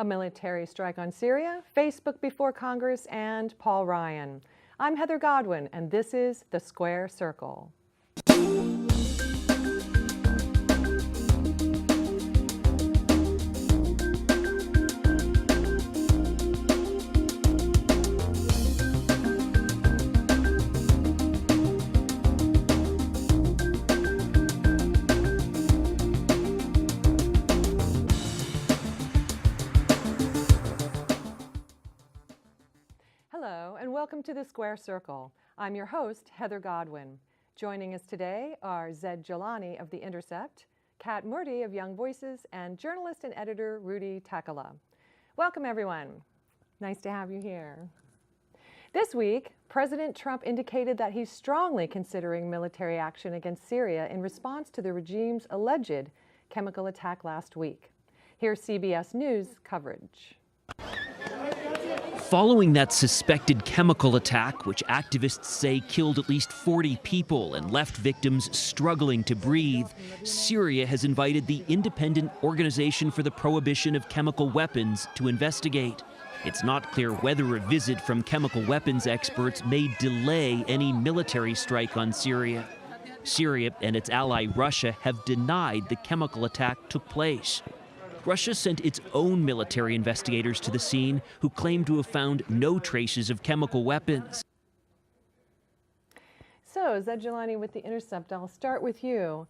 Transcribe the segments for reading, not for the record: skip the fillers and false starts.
A military strike on Syria, Facebook before Congress, and Paul Ryan. I'm Heather Godwin, and this is The Square Circle. Hello, and welcome to The Square Circle. I'm your host, Heather Godwin. Joining us today are Zaid Jilani of The Intercept, Murti of Young Voices, and journalist and editor Rudy Takala. Welcome, everyone. Nice to have you here. This week, President Trump indicated that he's strongly considering military action against Syria in response to the regime's alleged chemical attack last week. Here's CBS News coverage. Following that suspected chemical attack, which activists say killed at least 40 people and left victims struggling to breathe, Syria has invited the Independent Organization for the Prohibition of Chemical Weapons to investigate. It's not clear whether a visit from chemical weapons experts may delay any military strike on Syria. Syria and its ally Russia have denied the chemical attack took place. Russia sent its own military investigators to the scene who claim to have found no traces of chemical weapons. So, Zaid Jilani with The Intercept, I'll start with you.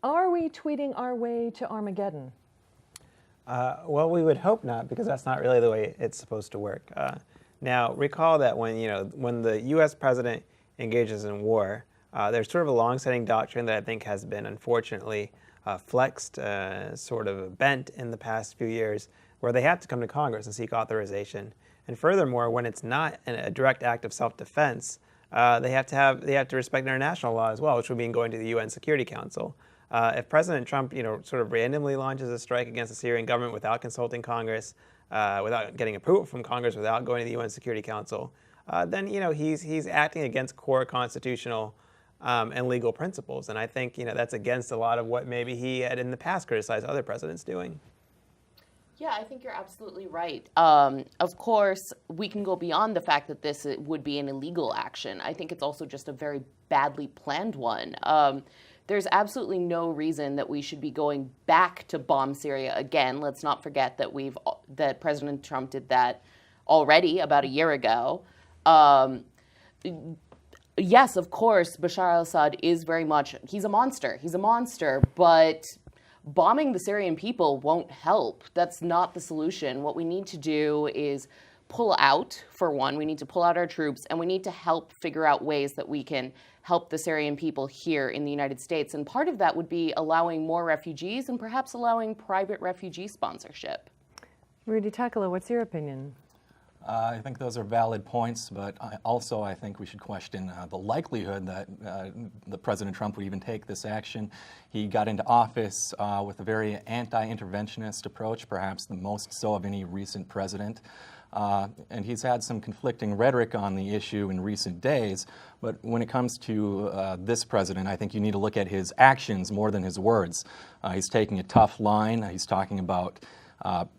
Are we tweeting our way to Armageddon? Well, we would hope not, because that's not really the way it's supposed to work. Now, recall that when the U.S. president engages in war, there's sort of a long-standing doctrine that I think has been, unfortunately, flexed, sort of bent in the past few years, where they have to come to Congress and seek authorization. And furthermore, when it's not a direct act of self-defense, they have to respect international law as well, which would mean going to the UN Security Council. If President Trump, sort of randomly launches a strike against the Syrian government without consulting Congress, without getting approval from Congress, without going to the UN Security Council, then he's acting against core constitutional and legal principles. And I think that's against a lot of what maybe he had in the past criticized other presidents doing. Yeah, I think you're absolutely right. Of course, we can go beyond the fact that this would be an illegal action. I think it's also just a very badly planned one. There's absolutely no reason that we should be going back to bomb Syria again. Let's not forget that President Trump did that already about a year ago. Yes, of course, Bashar al-Assad is very much, he's a monster. He's a monster, but bombing the Syrian people won't help. That's not the solution. What we need to do is pull out, for one. We need to pull out our troops, and we need to help figure out ways that we can help the Syrian people here in the United States. And part of that would be allowing more refugees and perhaps allowing private refugee sponsorship. Rudy Takala, what's your opinion? I think those are valid points, but I think we should question the likelihood that the President Trump would even take this action. He got into office with a very anti-interventionist approach, perhaps the most so of any recent president. And he's had some conflicting rhetoric on the issue in recent days. But when it comes to this president, I think you need to look at his actions more than his words. He's taking a tough line. He's talking about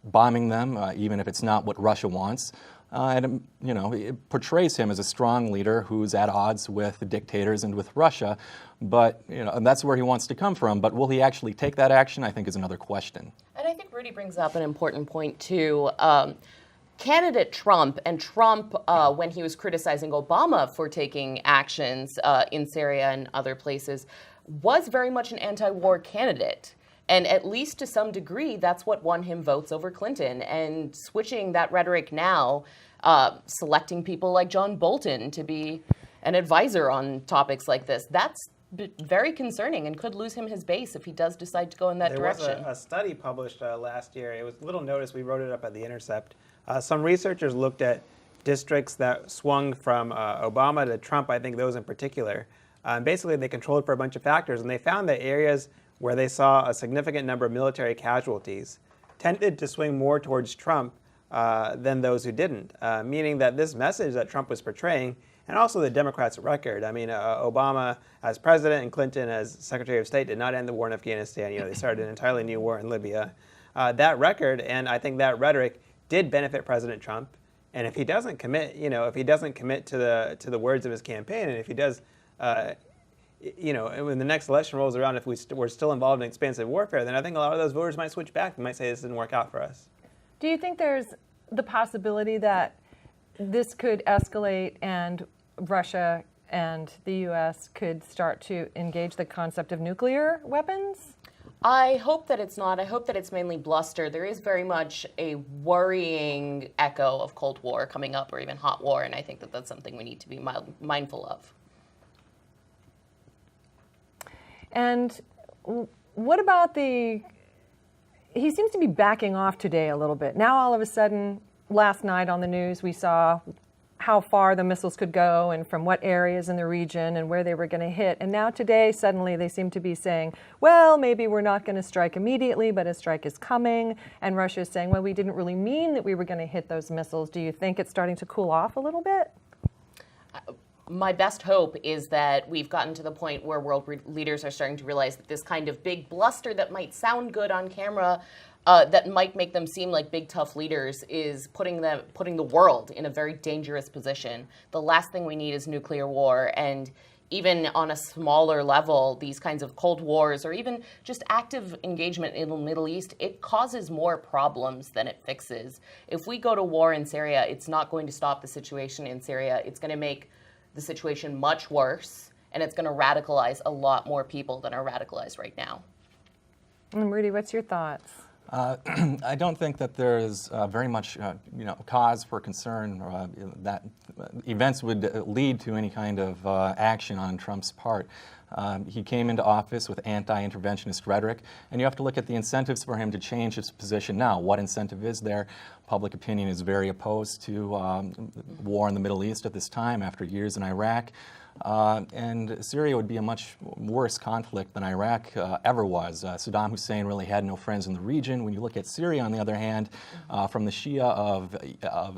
bombing them, even if it's not what Russia wants. And it portrays him as a strong leader who's at odds with the dictators and with Russia. But and that's where he wants to come from. But will he actually take that action, I think, is another question. And I think Rudy brings up an important point, too. Candidate Trump, when he was criticizing Obama for taking actions in Syria and other places, was very much an anti-war candidate. And at least to some degree, that's what won him votes over Clinton. And switching that rhetoric now, selecting people like John Bolton to be an advisor on topics like this, that's very concerning and could lose him his base if he does decide to go in that direction. There was a study published last year. It was little notice. We wrote it up at The Intercept. Some researchers looked at districts that swung from Obama to Trump, I think those in particular. Basically, they controlled for a bunch of factors, and they found that areas where they saw a significant number of military casualties tended to swing more towards Trump than those who didn't, meaning that this message that Trump was portraying, and also the Democrats' record. I mean, Obama as president and Clinton as Secretary of State did not end the war in Afghanistan. They started an entirely new war in Libya. that record and I think that rhetoric did benefit President Trump. And if he doesn't commit, if he doesn't commit to the words of his campaign, and if he does, when the next election rolls around, if we're still involved in expansive warfare, then I think a lot of those voters might switch back and might say this didn't work out for us. Do you think there's the possibility that this could escalate and Russia and the U.S. could start to engage the concept of nuclear weapons? I hope that it's not. I hope that it's mainly bluster. There is very much a worrying echo of Cold War coming up, or even hot war, and I think that that's something we need to be mindful of. And what about he seems to be backing off today a little bit. Now all of a sudden, last night on the news, we saw how far the missiles could go and from what areas in the region and where they were going to hit. And now today, suddenly they seem to be saying, well, maybe we're not going to strike immediately, but a strike is coming. And Russia is saying, well, we didn't really mean that we were going to hit those missiles. Do you think it's starting to cool off a little bit? My best hope is that we've gotten to the point where world leaders are starting to realize that this kind of big bluster that might sound good on camera, that might make them seem like big, tough leaders, is putting the world in a very dangerous position. The last thing we need is nuclear war. And even on a smaller level, these kinds of Cold Wars or even just active engagement in the Middle East, it causes more problems than it fixes. If we go to war in Syria, it's not going to stop the situation in Syria. It's going to make the situation much worse, and it's going to radicalize a lot more people than are radicalized right now. And Rudy, what's your thoughts? I don't think that there is very much, cause for concern that events would lead to any kind of action on Trump's part. He came into office with anti-interventionist rhetoric, and you have to look at the incentives for him to change his position now. What incentive is there? Public opinion is very opposed to war in the Middle East at this time after years in Iraq. And Syria would be a much worse conflict than Iraq ever was. Saddam Hussein really had no friends in the region. When you look at Syria, on the other hand, from the Shia of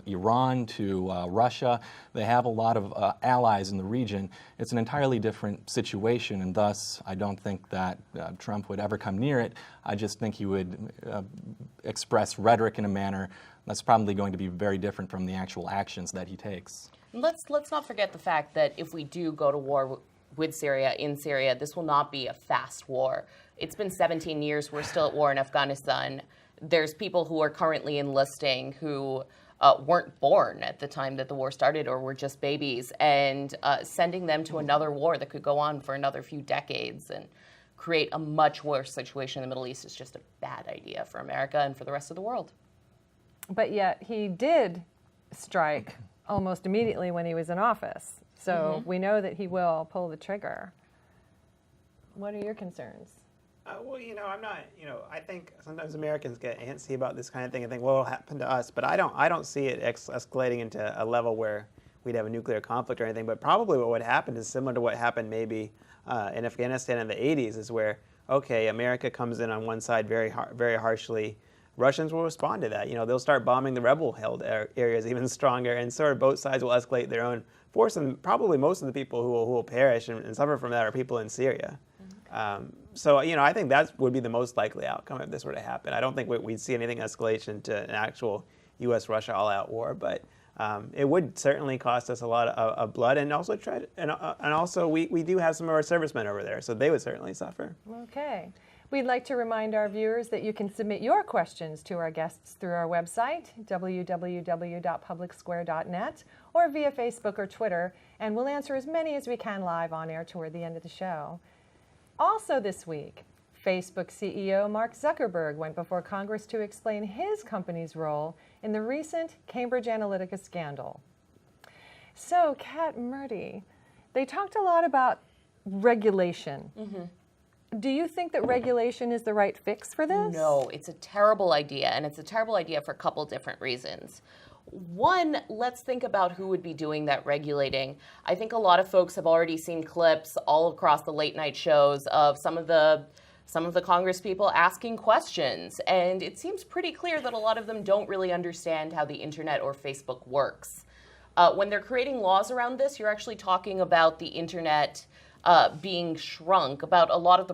Iran to Russia, they have a lot of allies in the region. It's an entirely different situation, and thus I don't think that Trump would ever come near it. I just think he would express rhetoric in a manner that's probably going to be very different from the actual actions that he takes. Let's not forget the fact that if we do go to war with Syria, in Syria, this will not be a fast war. It's been 17 years. We're still at war in Afghanistan. There's people who are currently enlisting who weren't born at the time that the war started or were just babies, and sending them to another war that could go on for another few decades and create a much worse situation in the Middle East is just a bad idea for America and for the rest of the world. But yet he did strike almost immediately when he was in office. So we know that he will pull the trigger. What are your concerns? Well, I'm not, I think sometimes Americans get antsy about this kind of thing and think, well, it'll happen to us. But I don't see it escalating into a level where we'd have a nuclear conflict or anything. But probably what would happen is similar to what happened maybe in Afghanistan in the 80s, is where, okay, America comes in on one side very harshly. Russians will respond to that. They'll start bombing the rebel-held areas even stronger, and sort of both sides will escalate their own force. And probably most of the people who will perish and suffer from that are people in Syria. So I think that would be the most likely outcome if this were to happen. I don't think we'd see anything escalation to an actual U.S.-Russia all-out war, but it would certainly cost us a lot of blood, and also also we do have some of our servicemen over there, so they would certainly suffer. Okay. We'd like to remind our viewers that you can submit your questions to our guests through our website, www.publicsquare.net, or via Facebook or Twitter, and we'll answer as many as we can live on air toward the end of the show. Also this week, Facebook CEO Mark Zuckerberg went before Congress to explain his company's role in the recent Cambridge Analytica scandal. So, Kat Murti, they talked a lot about regulation. Do you think that regulation is the right fix for this? No, it's a terrible idea, and it's a terrible idea for a couple different reasons. One, let's think about who would be doing that regulating. I think a lot of folks have already seen clips all across the late night shows of some of the Congress people asking questions, and it seems pretty clear that a lot of them don't really understand how the internet or Facebook works. When they're creating laws around this, you're actually talking about the internet being shrunk, about a lot of the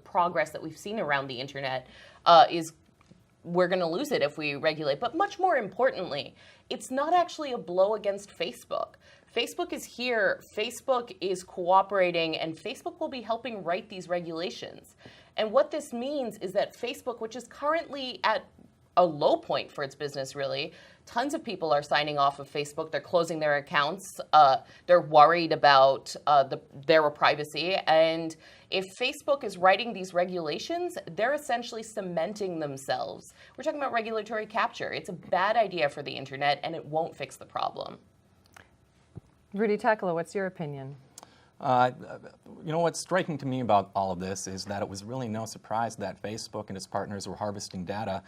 progress that we've seen around the internet we're going to lose it if we regulate. But much more importantly, it's not actually a blow against Facebook. Facebook is here, Facebook is cooperating, and Facebook will be helping write these regulations. And what this means is that Facebook, which is currently at a low point for its business, really, tons of people are signing off of Facebook. They're closing their accounts. They're worried about their privacy. And if Facebook is writing these regulations, they're essentially cementing themselves. We're talking about regulatory capture. It's a bad idea for the internet, and it won't fix the problem. Rudy Takala, what's your opinion? You know, what's striking to me about all of this is that it was really no surprise that Facebook and its partners were harvesting data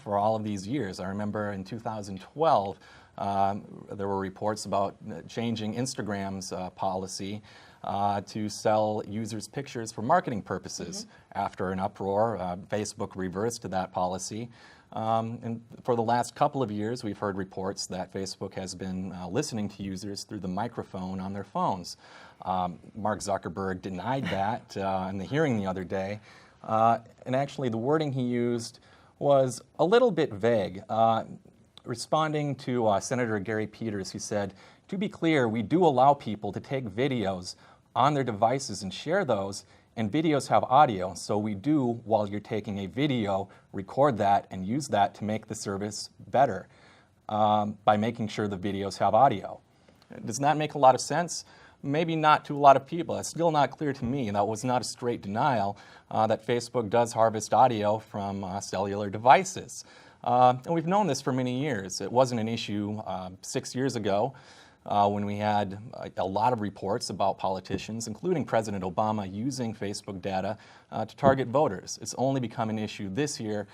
for all of these years. I remember in 2012, there were reports about changing Instagram's policy to sell users' pictures for marketing purposes. After an uproar, Facebook reversed that policy. And for the last couple of years, we've heard reports that Facebook has been listening to users through the microphone on their phones. Mark Zuckerberg denied that in the hearing the other day. And actually, the wording he used was a little bit vague. Responding to Senator Gary Peters, he said, "To be clear, we do allow people to take videos on their devices and share those, and videos have audio, so we do, while you're taking a video, record that and use that to make the service better by making sure the videos have audio." Does that make a lot of sense? Maybe not to a lot of people. It's still not clear to me. That was not a straight denial that Facebook does harvest audio from cellular devices. And we've known this for many years. It wasn't an issue 6 years ago when we had a lot of reports about politicians, including President Obama, using Facebook data to target voters. It's only become an issue this year,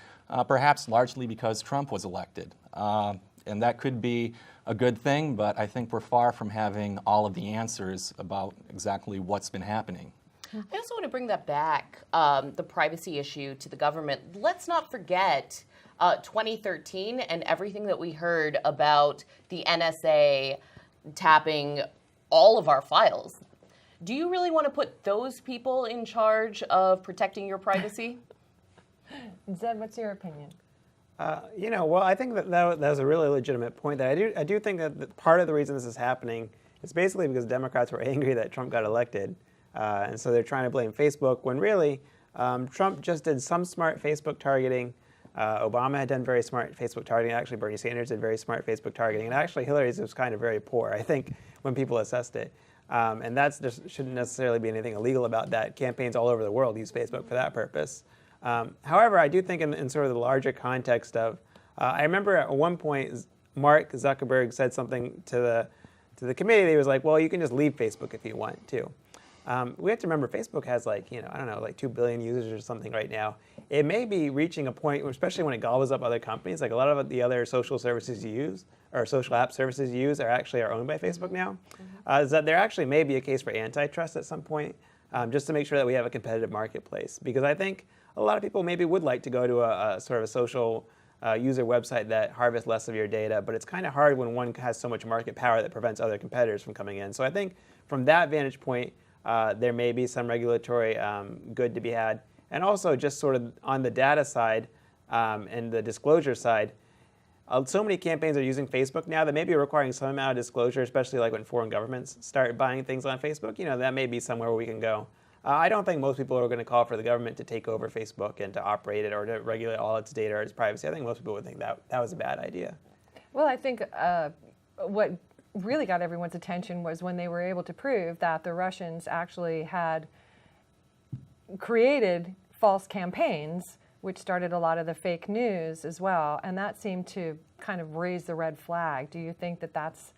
perhaps largely because Trump was elected. And that could be a good thing, but I think we're far from having all of the answers about exactly what's been happening. I also want to bring that back, the privacy issue, to the government. Let's not forget 2013 and everything that we heard about the NSA tapping all of our files. Do you really want to put those people in charge of protecting your privacy? Zaid, what's your opinion? Well, I think that was a really legitimate point. That I do think that part of the reason this is happening is basically because Democrats were angry that Trump got elected, and so they're trying to blame Facebook when really Trump just did some smart Facebook targeting. Obama had done very smart Facebook targeting. Actually, Bernie Sanders did very smart Facebook targeting, and actually Hillary's was kind of very poor, I think, when people assessed it. And that just shouldn't necessarily be anything illegal about that. Campaigns all over the world use Facebook for that purpose. However, I do think in sort of the larger context of, I remember at one point Mark Zuckerberg said something to the committee. He was like, "Well, you can just leave Facebook if you want to." We have to remember Facebook has like 2 billion users or something right now. It may be reaching a point, especially when it gobbles up other companies. Like a lot of the other social services you use or social app services you use are owned by Facebook now. Is that there actually may be a case for antitrust at some point, just to make sure that we have a competitive marketplace. Because I think a lot of people maybe would like to go to a sort of a social user website that harvests less of your data, but it's kind of hard when one has so much market power that prevents other competitors from coming in. So I think from that vantage point, there may be some regulatory good to be had. And also just sort of on the data side and the disclosure side, so many campaigns are using Facebook now that may be requiring some amount of disclosure, especially like when foreign governments start buying things on Facebook. That may be somewhere where we can go. I don't think most people are going to call for the government to take over Facebook and to operate it or to regulate all its data or its privacy. I think most people would think that was a bad idea. Well, I think what really got everyone's attention was when they were able to prove that the Russians actually had created false campaigns, which started a lot of the fake news as well. And that seemed to kind of raise the red flag. Do you think that that's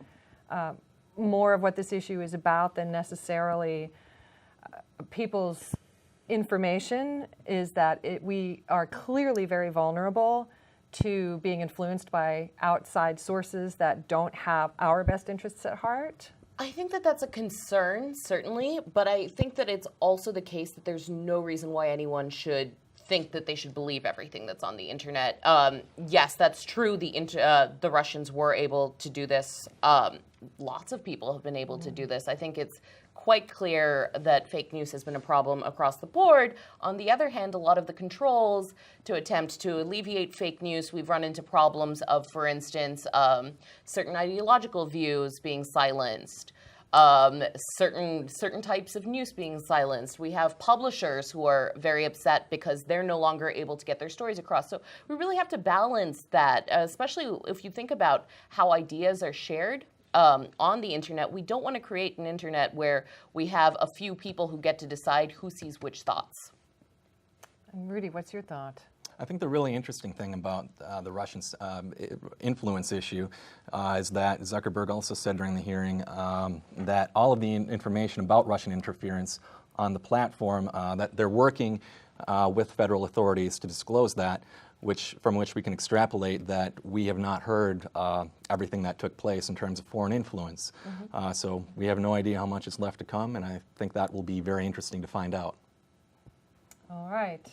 more of what this issue is about than necessarily people's information? Is that we are clearly very vulnerable to being influenced by outside sources that don't have our best interests at heart? I think that that's a concern, certainly, but I think that it's also the case that there's no reason why anyone should think that they should believe everything that's on the internet. Yes, that's true. The Russians were able to do this. Lots of people have been able to do this. I think it's quite clear that fake news has been a problem across the board. On the other hand, a lot of the controls to attempt to alleviate fake news, we've run into problems of, for instance, certain ideological views being silenced. Certain types of news being silenced. We have publishers who are very upset because they're no longer able to get their stories across. So we really have to balance that, especially if you think about how ideas are shared on the internet. We don't want to create an internet where we have a few people who get to decide who sees which thoughts. And Rudy, what's your thought? I think the really interesting thing about the Russian influence issue is that Zuckerberg also said during the hearing that all of the information about Russian interference on the platform, that they're working with federal authorities to disclose that, from which we can extrapolate that we have not heard everything that took place in terms of foreign influence. So we have no idea how much is left to come, and I think that will be very interesting to find out. All right.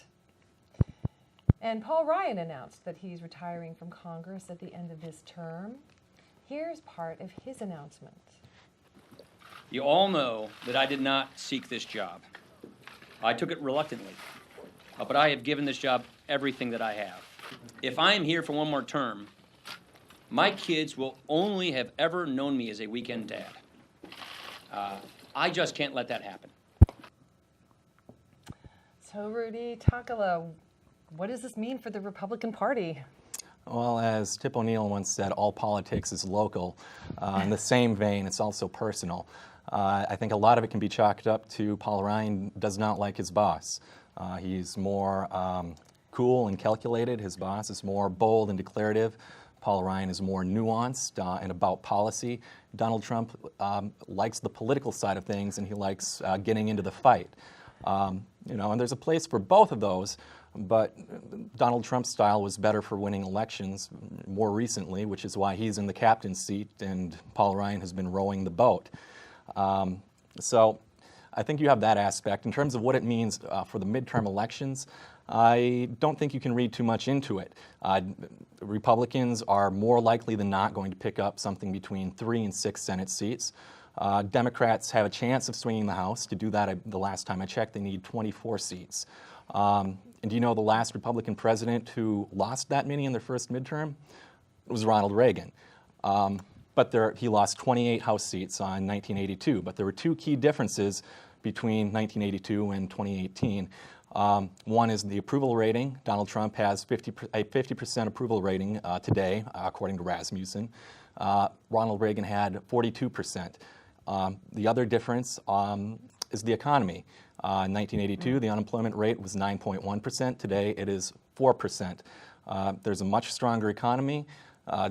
And Paul Ryan announced that he's retiring from Congress at the end of his term. Here's part of his announcement. You all know that I did not seek this job. I took it reluctantly, but I have given this job everything that I have. If I am here for one more term, my kids will only have ever known me as a weekend dad. I just can't let that happen. So, Rudy Takala, what does this mean for the Republican Party? Well, as Tip O'Neill once said, all politics is local. In the same vein, it's also personal. I think a lot of it can be chalked up to Paul Ryan does not like his boss. He's more cool and calculated. His boss is more bold and declarative. Paul Ryan is more nuanced and about policy. Donald Trump likes the political side of things, and he likes getting into the fight. And there's a place for both of those. But Donald Trump's style was better for winning elections more recently, which is why he's in the captain's seat and Paul Ryan has been rowing the boat. So I think you have that aspect. In terms of what it means for the midterm elections, I don't think you can read too much into it. Republicans are more likely than not going to pick up something between 3 and 6 Senate seats. Democrats have a chance of swinging the House. To do that, the last time I checked, they need 24 seats. And do you know the last Republican president who lost that many in their first midterm? It was Ronald Reagan. But he lost 28 House seats in 1982. But there were 2 key differences between 1982 and 2018. One is the approval rating. Donald Trump has a 50% approval rating today, according to Rasmussen. Ronald Reagan had 42%. The other difference is the economy. In 1982, the unemployment rate was 9.1%. Today, it is 4%. There's a much stronger economy.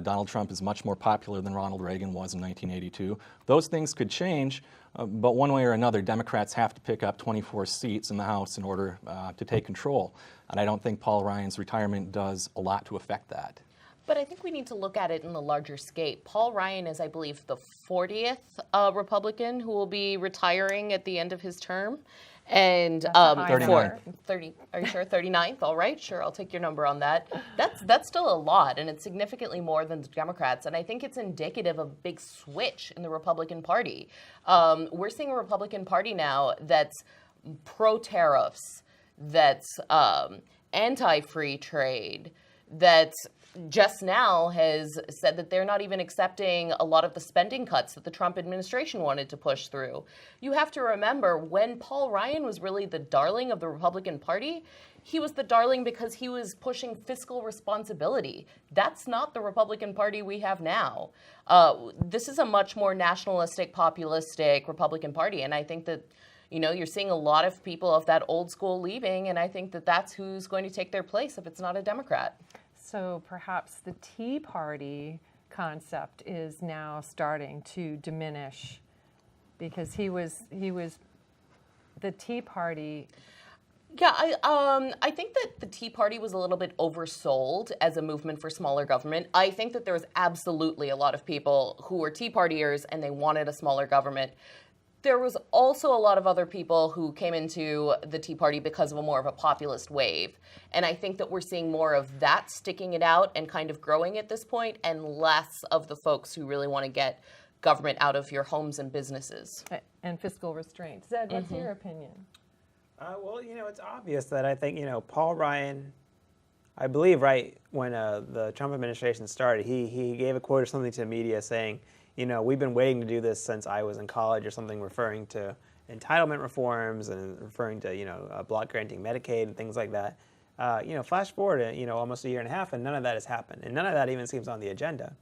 Donald Trump is much more popular than Ronald Reagan was in 1982. Those things could change, but one way or another, Democrats have to pick up 24 seats in the House in order to take control. And I don't think Paul Ryan's retirement does a lot to affect that. But I think we need to look at it in the larger scape. Paul Ryan is, I believe, the 40th Republican who will be retiring at the end of his term. And 30, are you sure? 39th? All right, sure, I'll take your number on that. That's still a lot, and it's significantly more than the Democrats. And I think it's indicative of a big switch in the Republican Party. We're seeing a Republican Party now that's pro-tariffs, that's anti-free trade, that just now has said that they're not even accepting a lot of the spending cuts that the Trump administration wanted to push through. You have to remember, when Paul Ryan was really the darling of the Republican Party, he was the darling because he was pushing fiscal responsibility. That's not the Republican Party we have now. This is a much more nationalistic, populistic Republican Party, and I think that you're seeing a lot of people of that old school leaving, and I think that that's who's going to take their place if it's not a Democrat. So perhaps the Tea Party concept is now starting to diminish because he was the Tea Party. Yeah, I think that the Tea Party was a little bit oversold as a movement for smaller government. I think that there was absolutely a lot of people who were Tea Partiers and they wanted a smaller government. there was also a lot of other people who came into the Tea Party because of a more of a populist wave. And I think that we're seeing more of that sticking it out and kind of growing at this point, and less of the folks who really want to get government out of your homes and businesses. And fiscal restraint. Zed, what's your opinion? Well, it's obvious that I think, Paul Ryan, I believe, right, when the Trump administration started, he gave a quote or something to the media saying, we've been waiting to do this since I was in college, or something, referring to entitlement reforms and referring to, block granting Medicaid and things like that. Flash forward, almost a year and a half, and none of that has happened. And none of that even seems on the agenda.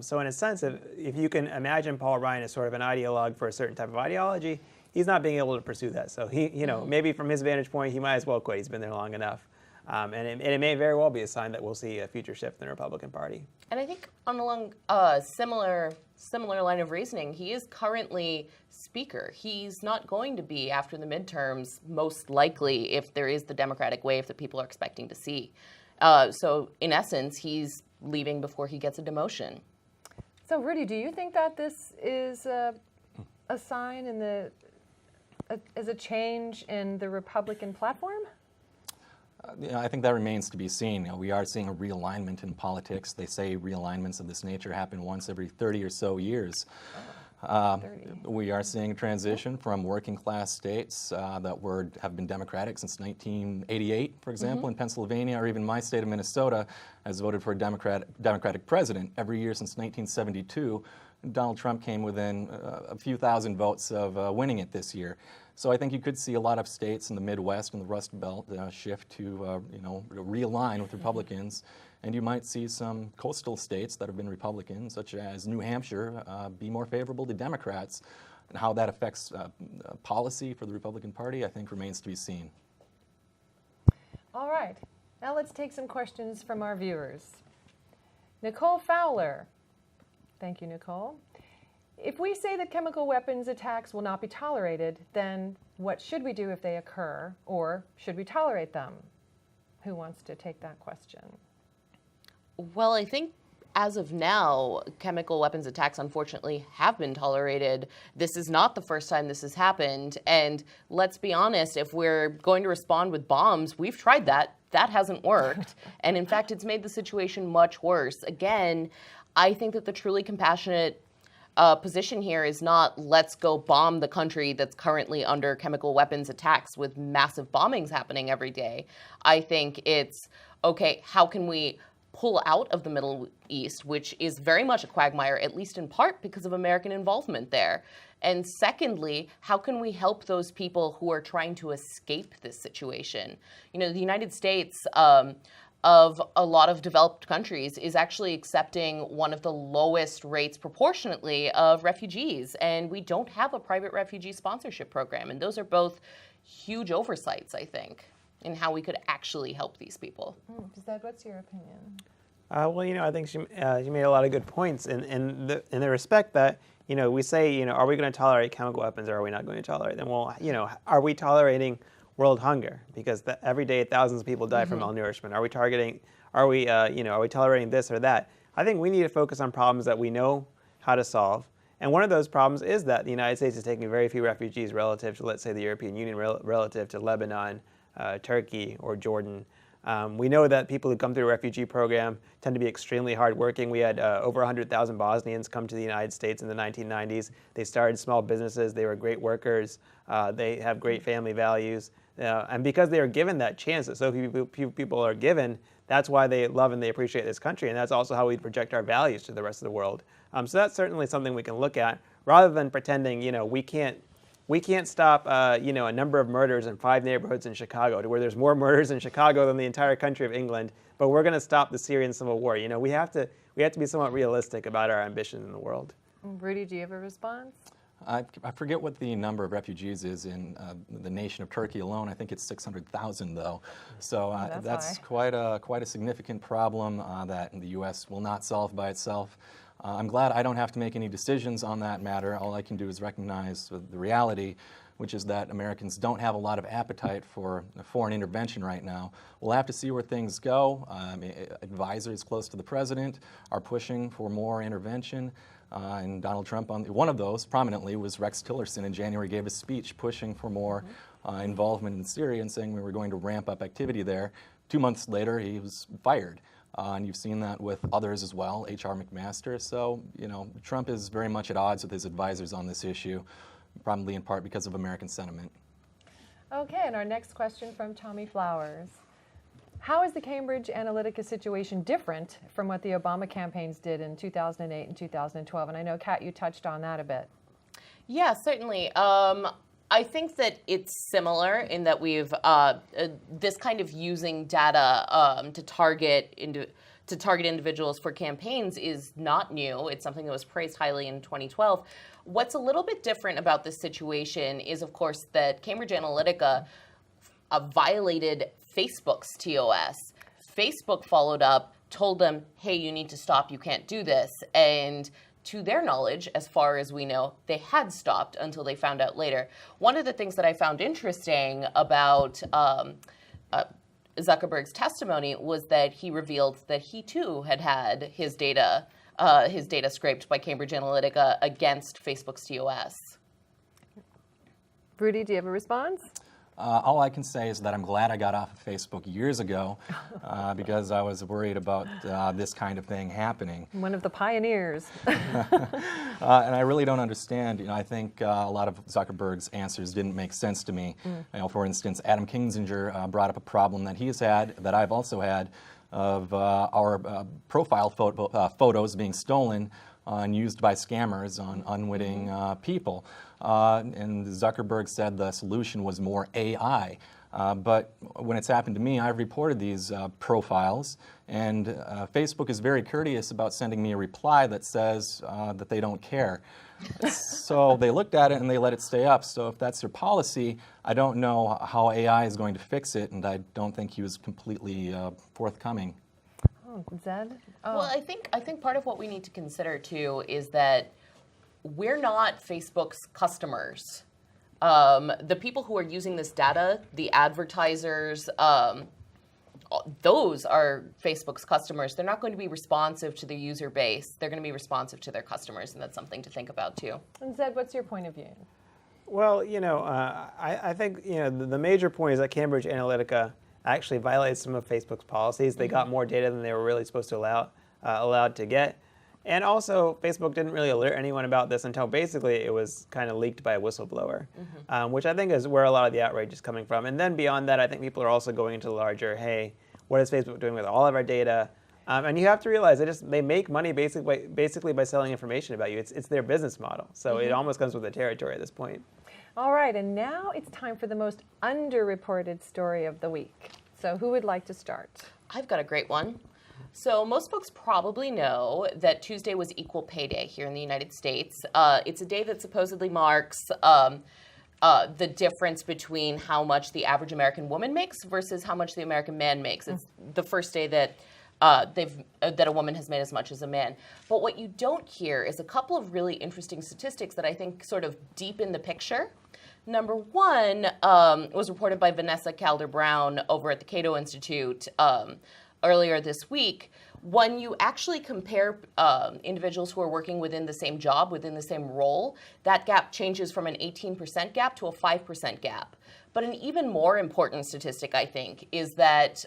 So in a sense, if you can imagine Paul Ryan as sort of an ideologue for a certain type of ideology, he's not being able to pursue that. So he, maybe from his vantage point, he might as well quit. He's been there long enough. And it may very well be a sign that we'll see a future shift in the Republican Party. And I think along a similar line of reasoning, he is currently Speaker. He's not going to be, after the midterms, most likely, if there is the Democratic wave that people are expecting to see. So in essence, he's leaving before he gets a demotion. So Rudy, do you think that this is a sign as a change in the Republican platform? I think that remains to be seen. We are seeing a realignment in politics. They say realignments of this nature happen once every 30 or so years. We are seeing a transition from working class states that have been Democratic since 1988, for example, in Pennsylvania, or even my state of Minnesota has voted for a Democratic president every year since 1972. Donald Trump came within a few thousand votes of winning it this year. So I think you could see a lot of states in the Midwest and the Rust Belt shift to realign with Republicans. And you might see some coastal states that have been Republican, such as New Hampshire, be more favorable to Democrats. And how that affects policy for the Republican Party, I think, remains to be seen. All right. Now let's take some questions from our viewers. Nicole Fowler. Thank you, Nicole. If we say that chemical weapons attacks will not be tolerated, then what should we do if they occur, or should we tolerate them? Who wants to take that question? Well, I think as of now, chemical weapons attacks, unfortunately, have been tolerated. This is not the first time this has happened. And let's be honest, if we're going to respond with bombs, we've tried that. That hasn't worked. And in fact, it's made the situation much worse. Again, I think that the truly compassionate position here is not let's go bomb the country that's currently under chemical weapons attacks with massive bombings happening every day. I think it's, okay, how can we pull out of the Middle East, which is very much a quagmire, at least in part because of American involvement there? And secondly, how can we help those people who are trying to escape this situation? The United States, of a lot of developed countries, is actually accepting one of the lowest rates proportionately of refugees. And we don't have a private refugee sponsorship program. And those are both huge oversights, I think, in how we could actually help these people. Zed, what's your opinion? Well, I think she made a lot of good points in the respect that, we say, are we going to tolerate chemical weapons or are we not going to tolerate them? Well, are we tolerating world hunger? Because every day thousands of people die from malnourishment. Are we tolerating this or that? I think we need to focus on problems that we know how to solve. And one of those problems is that the United States is taking very few refugees relative to, let's say, the European Union, relative to Lebanon, Turkey, or Jordan. We know that people who come through a refugee program tend to be extremely hardworking. We had over 100,000 Bosnians come to the United States in the 1990s. They started small businesses. They were great workers. They have great family values. And because they are given that chance that so few people are given, that's why they love and they appreciate this country. And that's also how we project our values to the rest of the world. So that's certainly something we can look at, rather than pretending, we can't stop, a number of murders in 5 neighborhoods in Chicago, to where there's more murders in Chicago than the entire country of England. But we're going to stop the Syrian civil war. We have to be somewhat realistic about our ambitions in the world. Rudy, do you have a response? I forget what the number of refugees is in the nation of Turkey alone. I think it's 600,000, though. So that's quite a significant problem that the U.S. will not solve by itself. I'm glad I don't have to make any decisions on that matter. All I can do is recognize the reality. which is that Americans don't have a lot of appetite for foreign intervention right now. We'll have to see where things go. Advisors close to the president are pushing for more intervention. And Donald Trump, one of those prominently was Rex Tillerson in January, gave a speech pushing for more involvement in Syria and saying we were going to ramp up activity there. 2 months later, he was fired. And you've seen that with others as well, H.R. McMaster. So, Trump is very much at odds with his advisors on this issue, probably in part because of American sentiment. Okay, and our next question from Tommy Flowers. How is the Cambridge Analytica situation different from what the Obama campaigns did in 2008 and 2012? And I know, Kat, you touched on that a bit. Yeah, certainly. I think that it's similar in that we've this kind of using data to target individuals for campaigns is not new. It's something that was praised highly in 2012. What's a little bit different about this situation is, of course, that Cambridge Analytica violated Facebook's TOS. Facebook followed up, told them, hey, you need to stop, you can't do this. And to their knowledge, as far as we know, they had stopped until they found out later. One of the things that I found interesting about Zuckerberg's testimony was that he revealed that he too had his data scraped by Cambridge Analytica against Facebook's TOS. Rudy, do you have a response? All I can say is that I'm glad I got off of Facebook years ago because I was worried about this kind of thing happening. One of the pioneers. And I really don't understand. I think a lot of Zuckerberg's answers didn't make sense to me. For instance, Adam Kinzinger brought up a problem that he's had, that I've also had, of our profile photos being stolen and used by scammers on unwitting people. And Zuckerberg said the solution was more AI. But when it's happened to me, I've reported these profiles, and Facebook is very courteous about sending me a reply that says that they don't care. So they looked at it and they let it stay up. So if that's their policy, I don't know how AI is going to fix it, and I don't think he was completely forthcoming. Oh, Zaid? Well, I think part of what we need to consider too is that we're not Facebook's customers. The people who are using this data, the advertisers, those are Facebook's customers. They're not going to be responsive to the user base. They're going to be responsive to their customers, and that's something to think about too. And Zaid, what's your point of view? Well, I think the major point is that Cambridge Analytica actually violated some of Facebook's policies. They got more data than they were really supposed to allowed to get. And also, Facebook didn't really alert anyone about this until basically it was kind of leaked by a whistleblower, which I think is where a lot of the outrage is coming from. And then beyond that, I think people are also going into the larger, hey, what is Facebook doing with all of our data? And you have to realize they make money basically by selling information about you. It's their business model. So it almost comes with the territory at this point. All right, and now it's time for the most underreported story of the week. So who would like to start? I've got a great one. So most folks probably know that Tuesday was Equal Pay Day here in the United States. It's a day that supposedly marks the difference between how much the average American woman makes versus how much the American man makes. It's the first day that that a woman has made as much as a man. But what you don't hear is a couple of really interesting statistics that I think sort of deepen the picture. Number one was reported by Vanessa Calder-Brown over at the Cato Institute earlier this week. When you actually compare individuals who are working within the same job, within the same role, that gap changes from an 18% gap to a 5% gap. But an even more important statistic, I think, is that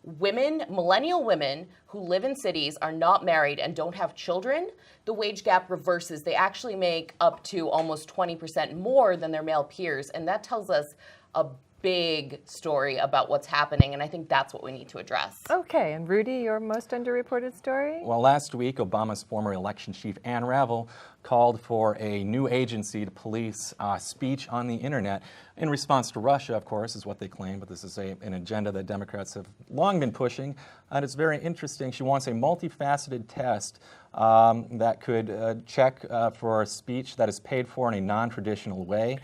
millennial women who live in cities, are not married, and don't have children, the wage gap reverses. They actually make up to almost 20% more than their male peers. And that tells us a big story about what's happening, and I think that's what we need to address. Okay, and Rudy, your most underreported story? Well, last week, Obama's former election chief, Ann Ravel, called for a new agency to police speech on the internet in response to Russia, of course, is what they claim, but this is an agenda that Democrats have long been pushing, and it's very interesting. She wants a multifaceted test that could check for speech that is paid for in a non-traditional way.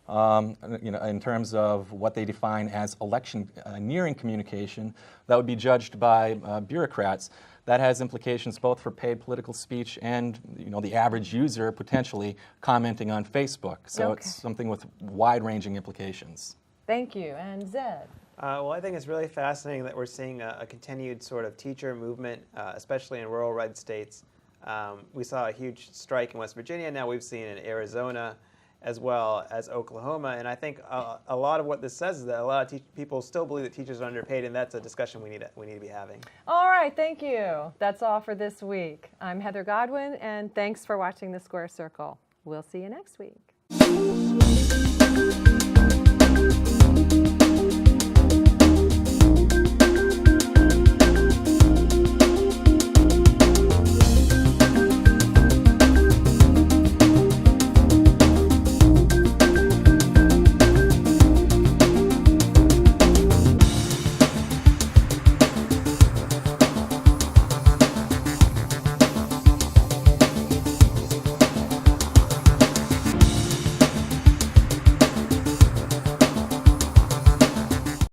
In terms of what they define as election-nearing communication, that would be judged by bureaucrats. that has implications both for paid political speech and the average user potentially commenting on Facebook. So it's something with wide-ranging implications. Thank you. And Zaid? Well, I think it's really fascinating that we're seeing a continued sort of teacher movement, especially in rural red states. We saw a huge strike in West Virginia. Now we've seen in Arizona as well as Oklahoma. And I think a lot of what this says is that a lot of people still believe that teachers are underpaid, and that's a discussion we need to be having. All right, thank you. That's all for this week. I'm Heather Godwin, and thanks for watching The Square Circle. We'll see you next week.